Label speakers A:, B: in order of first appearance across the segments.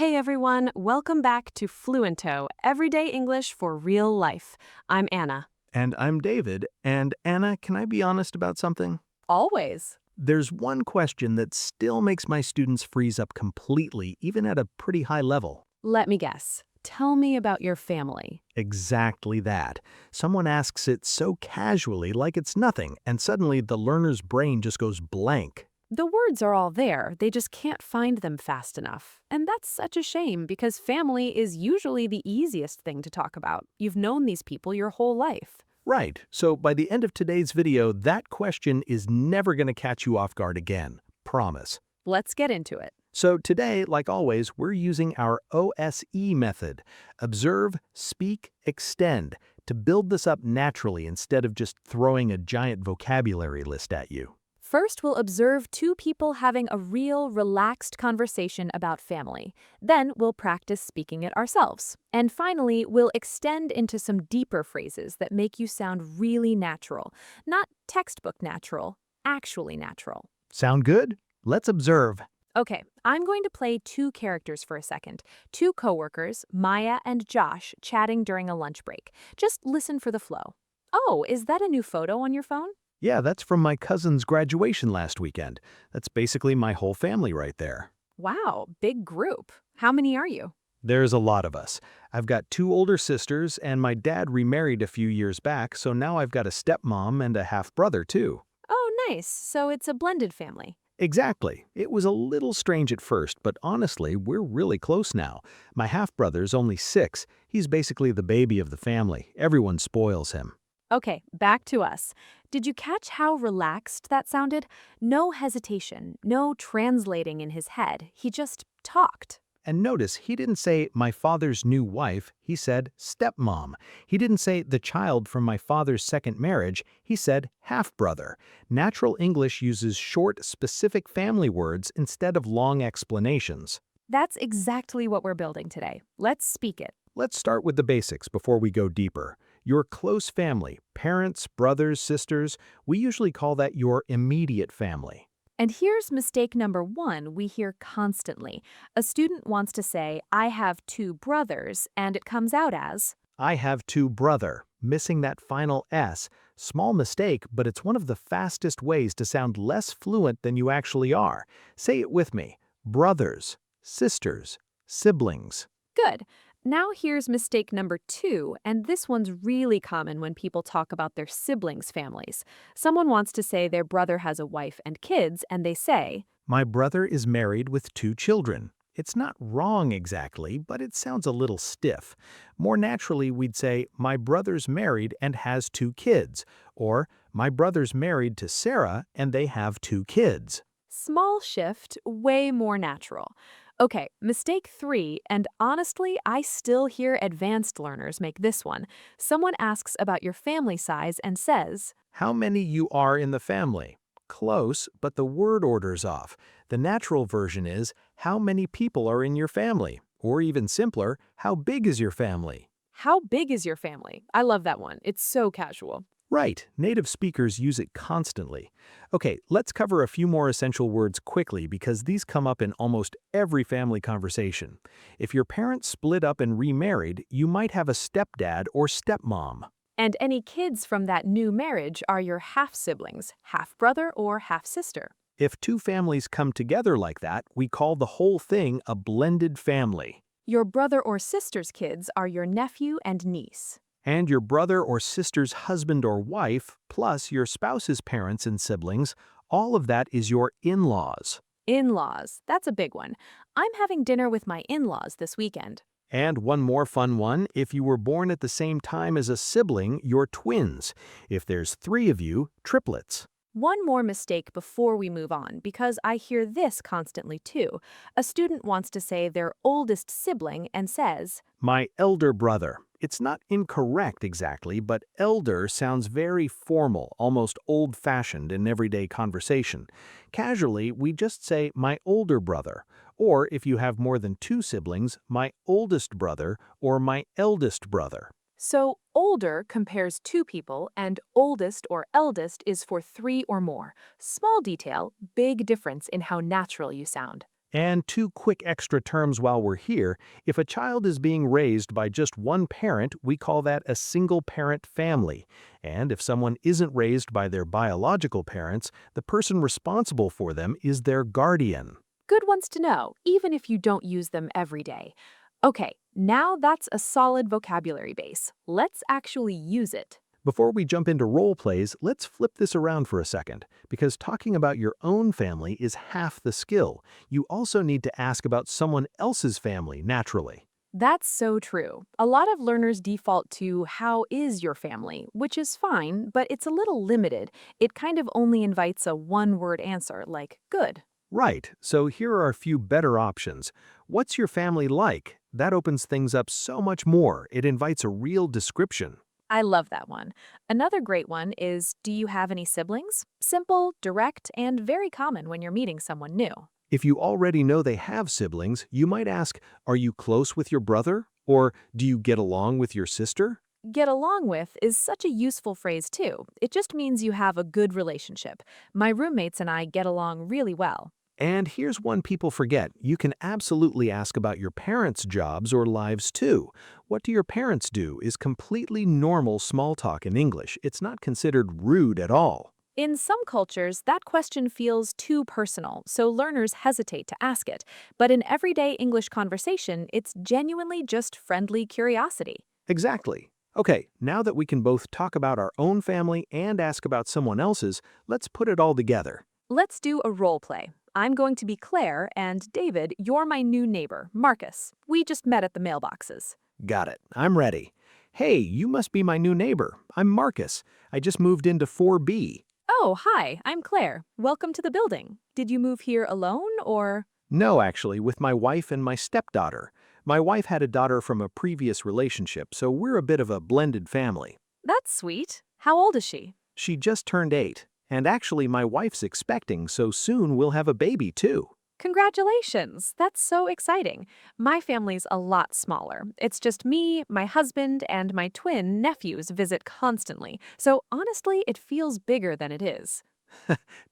A: Hey everyone, welcome back to Fluento, Everyday English for Real Life. I'm Anna.
B: And I'm David. And Anna, can I be honest about something?
A: Always.
B: There's one question that still makes my students freeze up completely, even at a pretty high level.
A: Let me guess. Tell me about your family.
B: Exactly that. Someone asks it so casually, like it's nothing, and suddenly the learner's brain just goes blank.
A: The words are all there, they just can't find them fast enough. And that's such a shame because family is usually the easiest thing to talk about. You've known these people your whole life.
B: Right, so by the end of today's video, that question is never going to catch you off guard again. Promise.
A: Let's get into it.
B: So today, like always, we're using our OSE method, observe, speak, extend, to build this up naturally instead of just throwing a giant vocabulary list at you.
A: First, we'll observe two people having a real, relaxed conversation about family. Then, we'll practice speaking it ourselves. And finally, we'll extend into some deeper phrases that make you sound really natural. Not textbook natural, actually natural.
B: Sound good? Let's observe.
A: Okay, I'm going to play two characters for a second. Two coworkers, Maya and Josh, chatting during a lunch break. Just listen for the flow. Oh, is that a new photo on your phone?
B: Yeah, that's from my cousin's graduation last weekend. That's basically my whole family right there.
A: Wow, big group. How many are you?
B: There's a lot of us. I've got two older sisters, and my dad remarried a few years back, so now I've got a stepmom and a half-brother too.
A: Oh, nice. So it's a blended family.
B: Exactly. It was a little strange at first, but honestly, we're really close now. My half-brother's only 6. He's basically the baby of the family. Everyone spoils him.
A: Okay, back to us. Did you catch how relaxed that sounded? No hesitation, no translating in his head. He just talked.
B: And notice, he didn't say, my father's new wife. He said, stepmom. He didn't say, the child from my father's second marriage. He said, half-brother. Natural English uses short, specific family words instead of long explanations.
A: That's exactly what we're building today. Let's speak it.
B: Let's start with the basics before we go deeper. Your close family, parents, brothers, sisters, we usually call that your immediate family.
A: And here's mistake number one we hear constantly. A student wants to say, I have two brothers, and it comes out as,
B: I have two brother, missing that final S. Small mistake, but it's one of the fastest ways to sound less fluent than you actually are. Say it with me. Brothers, sisters, siblings.
A: good. Now here's mistake number two, and this one's really common when people talk about their siblings' families. Someone wants to say their brother has a wife and kids, and they say,
B: My brother is married with 2 children. It's not wrong exactly, but it sounds a little stiff. More naturally, we'd say, my brother's married and has 2 kids, or my brother's married to Sarah and they have 2 kids.
A: small shift, way more natural. Okay, mistake three, and honestly, I still hear advanced learners make this one. Someone asks about your family size and says,
B: How many you are in the family? Close, but the word order's off. The natural version is, how many people are in your family? Or even simpler, how big is your family?
A: how big is your family? I love that one. It's so casual.
B: Right, native speakers use it constantly. Okay, let's cover a few more essential words quickly because these come up in almost every family conversation. If your parents split up and remarried, you might have a stepdad or stepmom.
A: And any kids from that new marriage are your half-siblings, half-brother or half-sister.
B: If two families come together like that, we call the whole thing a blended family.
A: Your brother or sister's kids are your nephew and niece.
B: And your brother or sister's husband or wife, plus your spouse's parents and siblings, all of that is your in-laws.
A: In-laws, that's a big one. I'm having dinner with my in-laws this weekend.
B: And one more fun one, if you were born at the same time as a sibling, you're twins. If there's 3 of you, triplets.
A: One more mistake before we move on, because I hear this constantly too. A student wants to say their oldest sibling and says,
B: My elder brother. It's not incorrect exactly, but elder sounds very formal, almost old-fashioned in everyday conversation. Casually, we just say my older brother. Or if you have more than 2 siblings, my oldest brother or my eldest brother.
A: so older compares two people and oldest or eldest is for 3 or more. Small detail, big difference in how natural you sound.
B: And two quick extra terms while we're here. If a child is being raised by just one parent, we call that a single-parent family. And if someone isn't raised by their biological parents, the person responsible for them is their guardian.
A: Good ones to know, even if you don't use them every day. Okay, now that's a solid vocabulary base. Let's actually use it.
B: Before we jump into role plays, let's flip this around for a second, because talking about your own family is half the skill. You also need to ask about someone else's family naturally.
A: That's so true. A lot of learners default to how is your family, which is fine, but it's a little limited. It kind of only invites a one-word answer like good.
B: Right, so here are a few better options. What's your family like? That opens things up so much more. It invites a real description.
A: I love that one. Another great one is, do you have any siblings? Simple, direct, and very common when you're meeting someone new.
B: If you already know they have siblings, you might ask, are you close with your brother? Or do you get along with your sister?
A: Get along with is such a useful phrase too. It just means you have a good relationship. My roommates and I get along really well.
B: And here's one people forget. You can absolutely ask about your parents' jobs or lives too. What do your parents do is completely normal small talk in English. It's not considered rude at all.
A: In some cultures, that question feels too personal, so learners hesitate to ask it. But in everyday English conversation, it's genuinely just friendly curiosity.
B: Exactly. Okay, now that we can both talk about our own family and ask about someone else's, let's put it all together.
A: Let's do a role play. I'm going to be Claire, and David, you're my new neighbor, Marcus. We just met at the mailboxes.
B: Got it. I'm ready. Hey, you must be my new neighbor. I'm Marcus. I just moved into 4B.
A: Oh, hi, I'm Claire. Welcome to the building. Did you move here alone, or?
B: No, actually, with my wife and my stepdaughter. My wife had a daughter from a previous relationship, so we're a bit of a blended family.
A: That's sweet. How old is she?
B: She just turned 8. And actually, my wife's expecting, so soon we'll have a baby too.
A: Congratulations! That's so exciting. My family's a lot smaller. It's just me, my husband, and my twin nephews visit constantly. So honestly, it feels bigger than it is.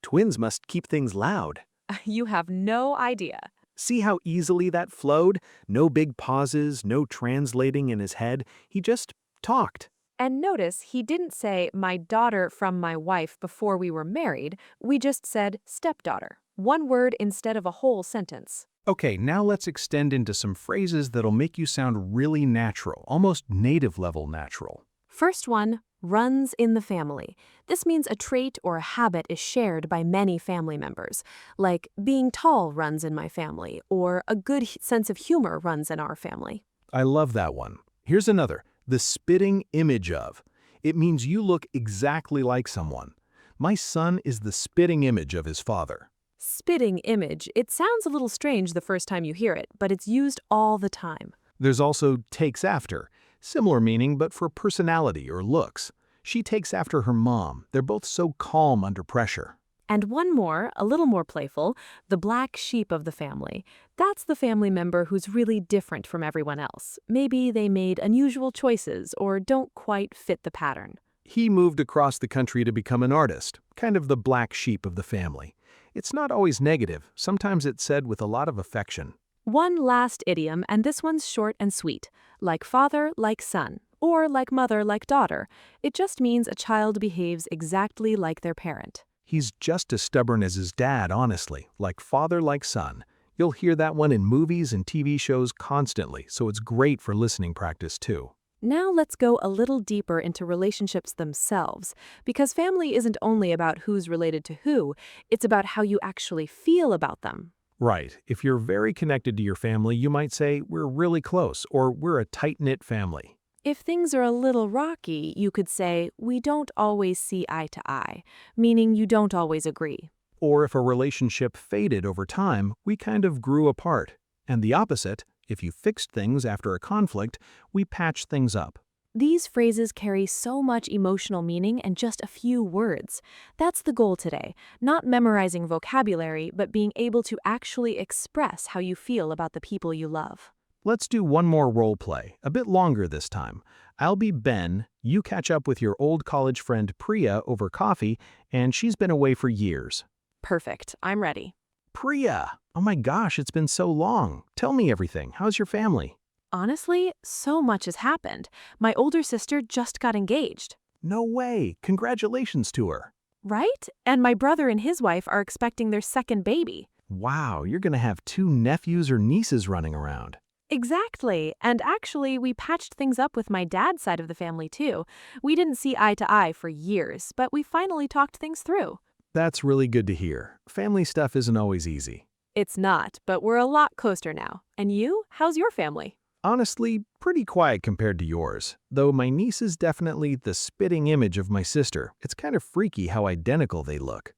B: Twins must keep things loud.
A: You have no idea.
B: See how easily that flowed? No big pauses, no translating in his head. He just talked.
A: And notice he didn't say my daughter from my wife before we were married. We just said stepdaughter. One word instead of a whole sentence.
B: Okay, now let's extend into some phrases that'll make you sound really natural, almost native level natural.
A: First one, runs in the family. This means a trait or a habit is shared by many family members, like being tall runs in my family, or a good sense of humor runs in our family.
B: I love that one. Here's another, the spitting image of. It means you look exactly like someone. My son is the spitting image of his father.
A: Spitting image. It sounds a little strange the first time you hear it, but it's used all the time.
B: There's also takes after. Similar meaning, but for personality or looks. She takes after her mom. They're both so calm under pressure.
A: And one more, a little more playful, the black sheep of the family. That's the family member who's really different from everyone else. Maybe they made unusual choices or don't quite fit the pattern.
B: He moved across the country to become an artist, kind of the black sheep of the family. It's not always negative. Sometimes it's said with a lot of affection.
A: One last idiom, and this one's short and sweet. Like father, like son. Or like mother, like daughter. It just means a child behaves exactly like their parent.
B: He's just as stubborn as his dad, honestly, like father, like son. You'll hear that one in movies and TV shows constantly, so it's great for listening practice too.
A: Now let's go a little deeper into relationships themselves, because family isn't only about who's related to who, it's about how you actually feel about them.
B: Right. If you're very connected to your family, you might say, we're really close, or we're a tight-knit family.
A: If things are a little rocky, you could say, we don't always see eye to eye, meaning you don't always agree.
B: Or if a relationship faded over time, we kind of grew apart. And the opposite, if you fixed things after a conflict, we patched things up.
A: These phrases carry so much emotional meaning in just a few words. That's the goal today, not memorizing vocabulary, but being able to actually express how you feel about the people you love.
B: Let's do one more role play, a bit longer this time. I'll be Ben, you catch up with your old college friend Priya over coffee, and she's been away for years.
A: Perfect, I'm ready.
B: Priya! Oh my gosh, it's been so long. Tell me everything. How's your family?
A: Honestly, so much has happened. My older sister just got engaged.
B: No way. Congratulations to her.
A: Right? And my brother and his wife are expecting their second baby.
B: Wow, you're gonna have two nephews or nieces running around.
A: Exactly. And actually, we patched things up with my dad's side of the family too. We didn't see eye to eye for years, but we finally talked things through.
B: That's really good to hear. Family stuff isn't always easy.
A: It's not, but we're a lot closer now. And you? How's your family?
B: Honestly, pretty quiet compared to yours, though my niece is definitely the spitting image of my sister. It's kind of freaky how identical they look.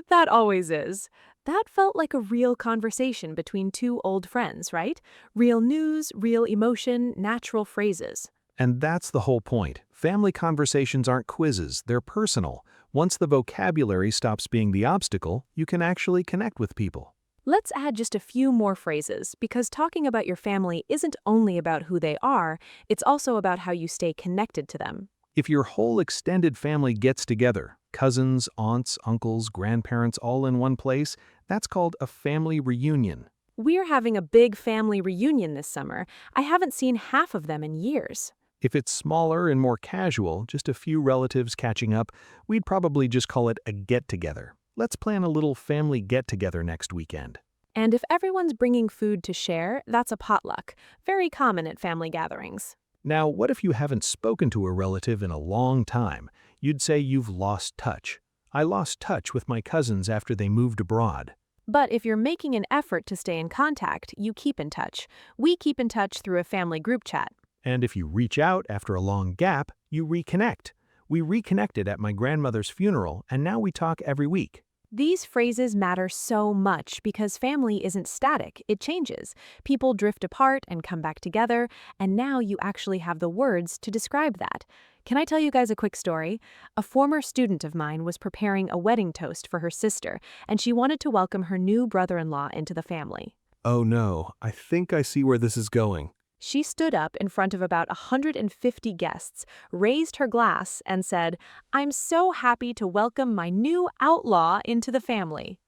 A: That always is. That felt like a real conversation between two old friends, right? Real news, real emotion, natural phrases.
B: And that's the whole point. Family conversations aren't quizzes, they're personal. Once the vocabulary stops being the obstacle, you can actually connect with people.
A: Let's add just a few more phrases because talking about your family isn't only about who they are, it's also about how you stay connected to them.
B: If your whole extended family gets together, cousins, aunts, uncles, grandparents all in one place, that's called a family reunion.
A: We're having a big family reunion this summer. I haven't seen half of them in years.
B: If it's smaller and more casual, just a few relatives catching up, we'd probably just call it a get-together. Let's plan a little family get-together next weekend.
A: And if everyone's bringing food to share, that's a potluck, very common at family gatherings.
B: Now, what if you haven't spoken to a relative in a long time? You'd say you've lost touch. I lost touch with my cousins after they moved abroad.
A: But if you're making an effort to stay in contact, you keep in touch. We keep in touch through a family group chat.
B: And if you reach out after a long gap, you reconnect. We reconnected at my grandmother's funeral, and now we talk every week.
A: These phrases matter so much because family isn't static, it changes. People drift apart and come back together, and now you actually have the words to describe that. Can I tell you guys a quick story? A former student of mine was preparing a wedding toast for her sister, and she wanted to welcome her new brother-in-law into the family.
B: Oh no, I think I see where this is going.
A: She stood up in front of about 150 guests, raised her glass, and said, "I'm so happy to welcome my new outlaw into the family."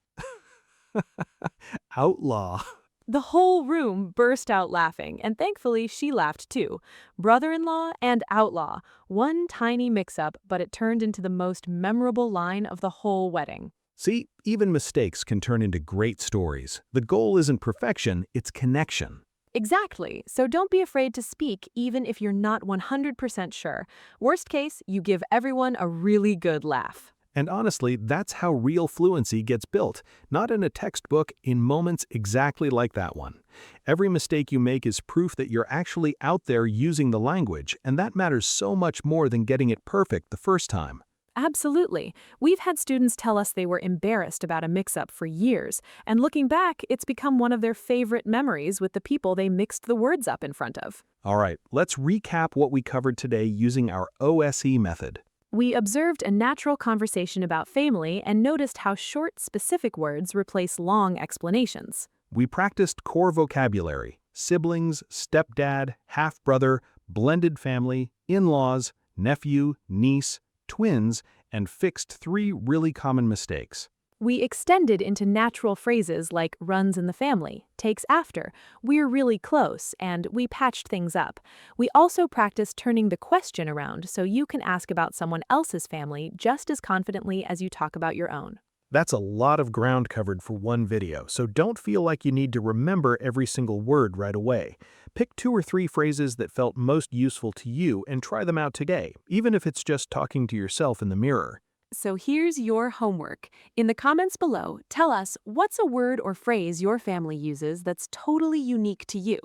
B: Outlaw.
A: The whole room burst out laughing, and thankfully she laughed too. Brother-in-law and outlaw, one tiny mix-up, but it turned into the most memorable line of the whole wedding.
B: See, even mistakes can turn into great stories. The goal isn't perfection, it's connection.
A: Exactly, so don't be afraid to speak even if you're not 100% sure. Worst case, you give everyone a really good laugh.
B: And honestly, that's how real fluency gets built, not in a textbook, in moments exactly like that one. Every mistake you make is proof that you're actually out there using the language, and that matters so much more than getting it perfect the first time.
A: Absolutely. We've had students tell us they were embarrassed about a mix-up for years, and looking back, it's become one of their favorite memories with the people they mixed the words up in front of.
B: All right, let's recap what we covered today using our OSE method.
A: We observed a natural conversation about family and noticed how short, specific words replace long explanations.
B: We practiced core vocabulary: siblings, stepdad, half-brother, blended family, in-laws, nephew, niece, twins, and fixed 3 really common mistakes.
A: We extended into natural phrases like runs in the family, takes after, we're really close, and we patched things up. We also practiced turning the question around so you can ask about someone else's family just as confidently as you talk about your own.
B: That's a lot of ground covered for one video, so don't feel like you need to remember every single word right away. Pick 2 or 3 phrases that felt most useful to you and try them out today, even if it's just talking to yourself in the mirror.
A: So here's your homework. In the comments below, tell us what's a word or phrase your family uses that's totally unique to you.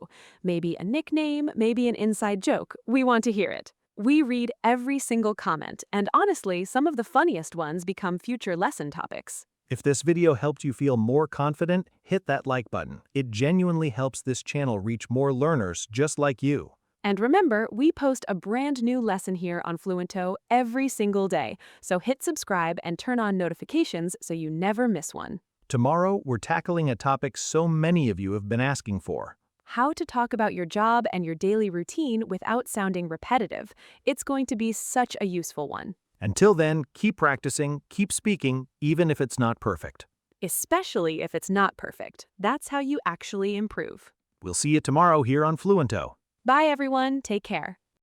A: Maybe a nickname, maybe an inside joke. We want to hear it. We read every single comment, and honestly, some of the funniest ones become future lesson topics.
B: If this video helped you feel more confident, hit that like button. It genuinely helps this channel reach more learners just like you.
A: And remember, we post a brand new lesson here on Fluento every single day, so hit subscribe and turn on notifications so you never miss one.
B: Tomorrow, we're tackling a topic so many of you have been asking for.
A: How to talk about your job and your daily routine without sounding repetitive. It's going to be such a useful one.
B: Until then, keep practicing, keep speaking, even if it's not perfect.
A: especially if it's not perfect. That's how you actually improve.
B: We'll see you tomorrow here on Fluento.
A: Bye, everyone. Take care.